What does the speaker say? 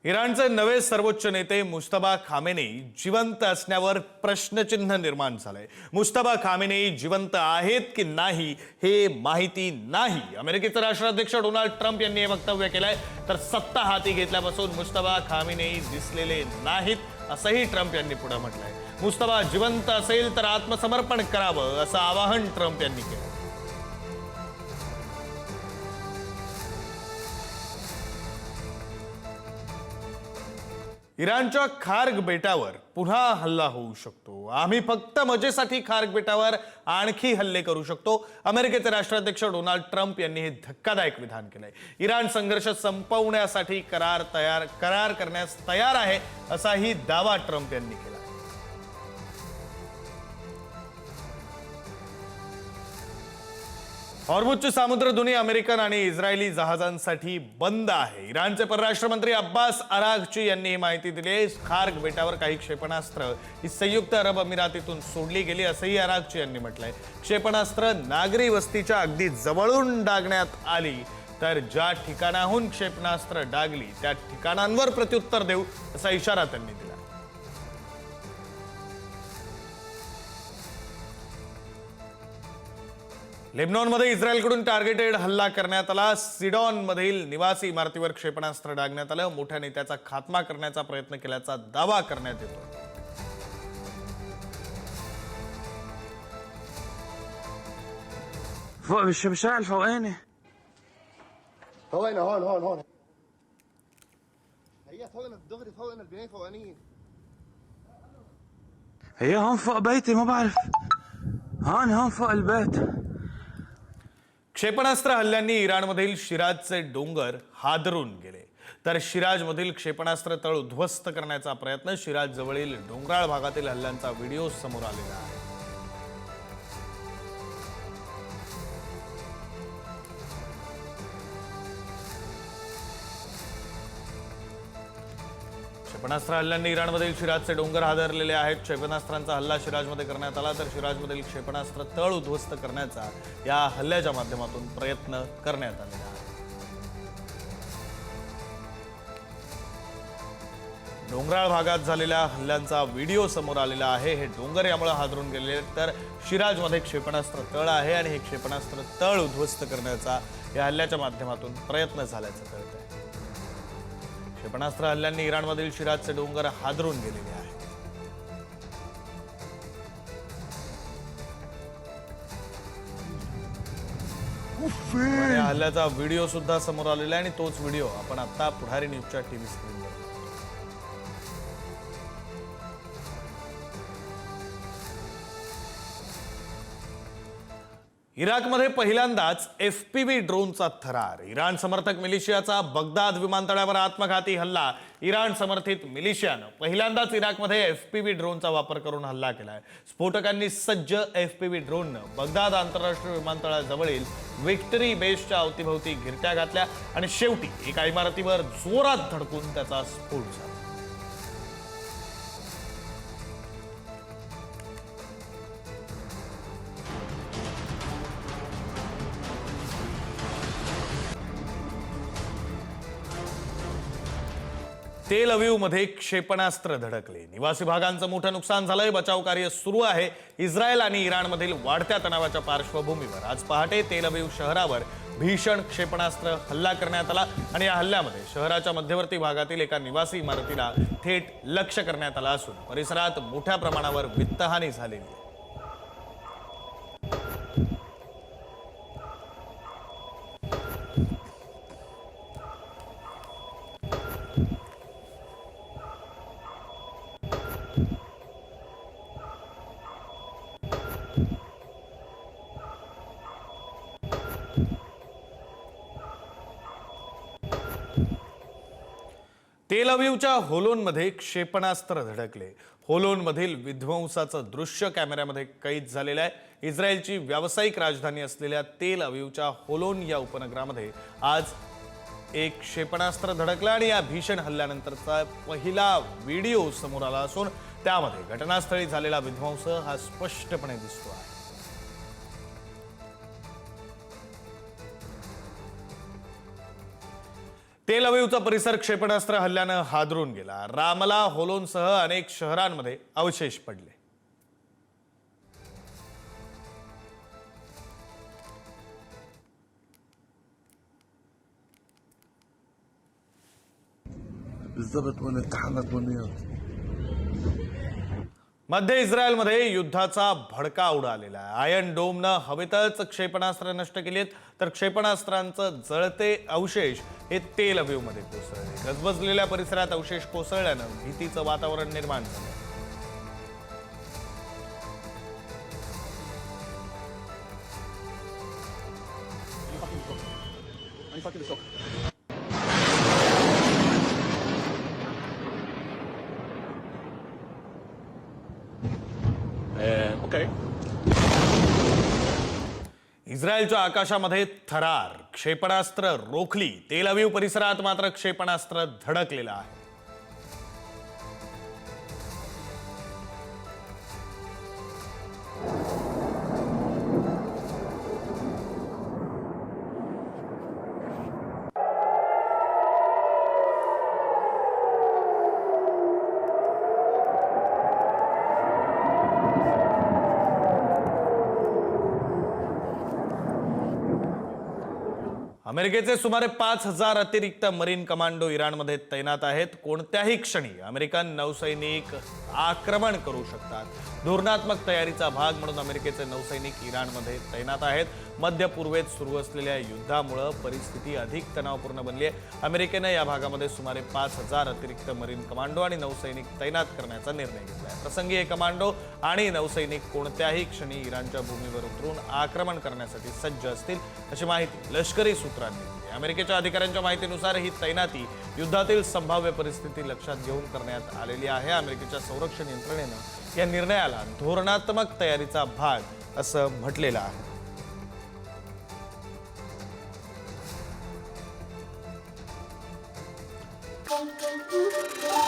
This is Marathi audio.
इराणचे नवे सर्वोच्च नेते मुस्तफा खामेनेई जिवंत असण्यावर प्रश्नचिन्ह निर्माण झालंय। मुस्तफा खामेनेई जिवंत आहेत की नाही हे माहिती नाही। अमेरिकेचे राष्ट्राध्यक्ष डोनाल्ड ट्रम्प यांनी हे वक्तव्य केलंय। तर सत्ता हाती घेतल्यापासून मुस्तफा खामेनेई दिसलेले नाहीत असंही ट्रम्प यांनी पुढे म्हटलंय। मुस्तफा जिवंत असेल तर आत्मसमर्पण करावं असं आवाहन ट्रम्प यांनी केलं। इराणच्या खार्ग बेटावर पुन्हा हल्ला होऊ शकतो। आम्ही फक्त मजेसाठी खार्ग बेटावर आणखी हल्ले करू शकतो। अमेरिकेचे राष्ट्राध्यक्ष डोनाल्ड ट्रम्प यांनी हे धक्कादायक विधान केलंय। इराण संघर्ष संपवण्यासाठी करार करण्यास तयार आहे असाही दावा ट्रम्प यांनी केला। हॉर्मुझची सामुद्रधुनी अमेरिकन आणि इस्रायली जहाजांसाठी बंद आहे। इराणचे परराष्ट्र मंत्री अब्बास अराघची यांनी ही माहिती दिली। खार्ग बेटावर काही क्षेपणास्त्र ही संयुक्त अरब अमिरातीतून सोडली गेली असंही अराघची यांनी म्हटलंय। क्षेपणास्त्र नागरी वस्तीच्या अगदी जवळून डागण्यात आली तर ज्या ठिकाणाहून क्षेपणास्त्र डागली त्या ठिकाणांवर प्रत्युत्तर देऊ असा इशारा त्यांनी दिला। लेबनॉनमध्ये इस्रायलकडून टार्गेटेड हल्ला करण्यात आला। सिडॉनमधील निवासी इमारतीवर क्षेपणास्त्र डागण्यात आलं। मोठ्या नेत्याचा खात्मा करण्याचा प्रयत्न केल्याचा दावा करण्यात येतो। فوق بالشبشاء الفوقاني فوقنا هون هي فوقنا الدغري فوقنا البنايه فوقانيين هي هون فوق بيتي ما بعرف هون فوق البيت क्षेपणास्त्र हल्ल्यांनी इराणमधील शिराजचे डोंगर हादरून गेले। तर शिराजमधील क्षेपणास्त्र तळ उद्ध्वस्त करण्याचा प्रयत्न शिराज जवळील डोंगराळ भागातील हल्ल्यांचा व्हिडिओ समोर आलेला आहे। क्षेपणास्त्र हल्ल्यांनी इराणमधील शिराजचे डोंगर हादरलेले आहेत। क्षेपणास्त्रांचा हल्ला शिराजमध्ये करण्यात आला तर शिराजमधील क्षेपणास्त्र तळ उद्ध्वस्त करण्याचा या हल्ल्याच्या माध्यमातून प्रयत्न करण्यात आलेला आहे। डोंगराळ भागात झालेल्या हल्ल्यांचा व्हिडिओ समोर आलेला आहे। हे डोंगर यामुळे हादरून गेलेले तर शिराजमध्ये क्षेपणास्त्र तळ आहे आणि हे क्षेपणास्त्र तळ उद्ध्वस्त करण्याचा या हल्ल्याच्या माध्यमातून प्रयत्न झाल्याचं कळतंय। क्षेपणास्त्र हल्ल्यांनी इराणमधील शिराजचे डोंगर हादरून गेलेले आहेत। या हल्ल्याचा व्हिडिओ सुद्धा समोर आलेला आहे आणि तोच व्हिडिओ आपण आता पुढारी न्यूजच्या टीव्ही स्क्रीनवर इराकमध्ये पहिल्यांदाच FPV ड्रोनचा थरार। इराण समर्थक मिलिशियाचा बगदाद विमानतळावर आत्मघाती हल्ला। इराण समर्थित मिलिशियानं पहिल्यांदाच इराकमध्ये FPV ड्रोनचा वापर करून हल्ला केलाय। स्फोटकांनी सज्ज FPV ड्रोननं बगदाद आंतरराष्ट्रीय विमानतळाजवळील विक्टरी बेसच्या अवतीभोवती घिरट्या घातल्या आणि शेवटी एका इमारतीवर जोरात धडकून त्याचा स्फोट झाला। तेल अवीवमध्ये क्षेपणास्त्र धडकले। निवासी भागांचं मोठं नुकसान झालंय। बचाव कार्य सुरू आहे। इस्रायल आणि इराणमधील वाढत्या तणावाच्या पार्श्वभूमीवर आज पहाटे तेल अवीव शहरावर भीषण क्षेपणास्त्र हल्ला करण्यात आला आणि या हल्ल्यामध्ये शहराच्या मध्यवर्ती भागातील एका निवासी इमारतीला थेट लक्ष्य करण्यात आलं असून परिसरात मोठ्या प्रमाणावर वित्तहानी झालेली आहे। तेल अवीवच्या होलोनमध्ये क्षेपणास्त्र धडकले। होलोनमधील विध्वंसाचं दृश्य कॅमेऱ्यामध्ये कैद झालेलं आहे। इस्रायलची व्यावसायिक राजधानी असलेल्या तेल अवीवच्या होलोन या उपनगरामध्ये आज एक क्षेपणास्त्र धडकलं आणि या भीषण हल्ल्यानंतरचा पहिला व्हिडिओ समोर आला असून त्यामध्ये घटनास्थळी झालेला विध्वंस हा स्पष्टपणे दिसतो आहे। तेल अवीवचा परिसर क्षेपणास्त्र हल्ल्यानं हादरून गेला. रामला, होलोनसह अनेक शहरांमध्ये अवशेष पडले. بالضبط وين التحمت والنياط. मध्य इस्रायलमध्ये युद्धाचा भडका उडालेला आहे. आयर्न डोमनं हवेतच क्षेपणास्त्र नष्ट केलीत, तर क्षेपणास्त्रांचं जळते अवशेष हे तेल अवीवमध्ये कोसळले. गजबजलेल्या परिसरात अवशेष कोसळल्यानं भीतीचं वातावरण निर्माण झालं. Okay. इस्रायलच्या आकाशामध्ये थरार. क्षेपणास्त्र रोखली. तेल अवीव परिसरात मात्र क्षेपणास्त्र धडकलेलं आहे. अमेरिकेचे सुमारे 5,000 अतिरिक्त मरीन कमांडो इराणमध्ये तैनात आहेत. कोणत्याही क्षणी अमेरिकन नौसैनिक आक्रमण करू शकतात. धोरणात्मक तयारीचा भाग म्हणून अमेरिकेचे नौसैनिक इराणमध्ये तैनात आहेत. मध्य पूर्वेत सुरू असलेल्या युद्धामुळे परिस्थिती अधिक तणावपूर्ण बनली आहे. अमेरिकेने या भागामध्ये सुमारे 5,000 अतिरिक्त मरीन कमांडो आणि नौसैनिक तैनात करण्याचा निर्णय घेतला आहे. प्रसंगी हे कमांडो आणि नौसैनिक कोणत्याही क्षणी इराणच्या भूमीवर उतरून आक्रमण करण्यासाठी सज्ज असतील, अशी माहिती लष्करी सूत्रांनी दिली. अमेरिकेच्या अधिकाऱ्यांच्या माहितीनुसार ही तैनाती युद्धातील संभाव्य परिस्थिती लक्षात घेऊन करण्यात आलेली आहे. अमेरिकेच्या संरक्षण यंत्रणेनं या निर्णयाला धोरणात्मक तयारीचा भाग असं म्हटलेलं आहे. Thank you.